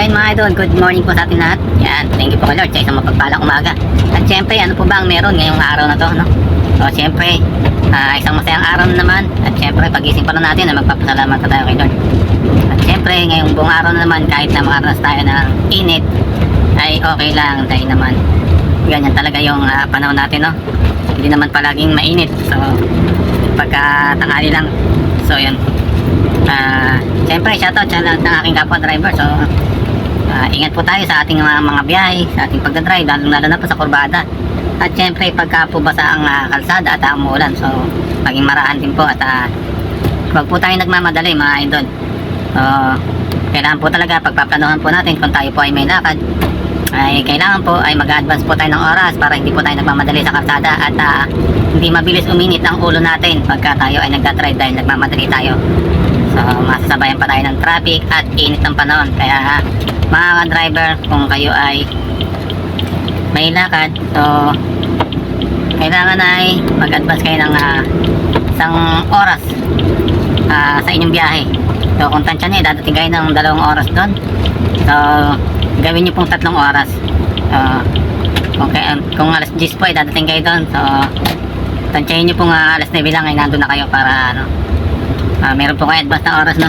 Ayun mga idol, good morning po sa atin lahat. Yan, thank you po Lord sa isang mapagpalang umaga. At syempre, ano po ba ang meron ngayong araw na to, no? So syempre, isang masayang araw na naman. At syempre, pagising pa lang natin na magpapasalamat na tayo kay Lord. At syempre, ngayong buong araw na naman, kahit na makaranas tayo ng init, ay okay lang dahil naman ganyan talaga yung panahon natin, no? Hindi naman palaging mainit. So, pagka tanghali lang. So, yun. Siyempre, shoutout sa lahat ng aking kapwa driver. So, ingat po tayo sa ating mga biyahe, sa ating pagdadrive, lalo na po sa kurbada. At siyempre, pagka po basa ang kalsada at umuulan, so, maging marahan din po at huwag po tayo nagmamadali mga idol. So, kailangan po talaga pagpaplanuhan po natin kung tayo po ay may lakad, ay kailangan po ay mag-advance po tayo ng oras para hindi po tayo nagmamadali sa kalsada at hindi mabilis uminit ang ulo natin pagka tayo ay nagdadrive dahil nagmamadali tayo. So masasabayan pa tayo ng traffic at init ng panahon. Kaya mga driver, kung kayo ay may lakad, so kailangan ay mag-advance kayo ng isang oras sa inyong biyahe. So kung tansya nyo, dadating kayo ng 2 oras doon. So gawin nyo pong 3 oras. Kung alas 10 po ay dadating kayo doon, so tansyahin nyo pong alas 9 lang ay nandun na kayo para meron po kayo advance na oras, no?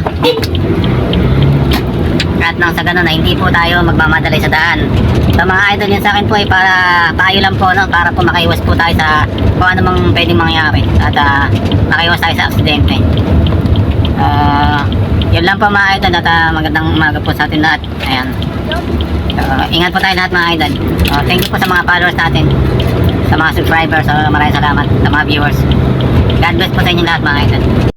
At nang sa ganun na hindi po tayo magmamadali sa daan. So mga idol, yun sa akin po ay para tayo lang po, no? Para po makaiwas po tayo sa kung ano mang pwedeng mangyari at makaiwas tayo sa aksidente. Yun lang po mga idol at magandang umaga po sa atin lahat. Ayan. So, ingat po tayo lahat mga idol. Thank you po sa mga followers natin, sa mga subscribers. Maraming salamat sa mga viewers. God bless po sa inyo lahat mga idol.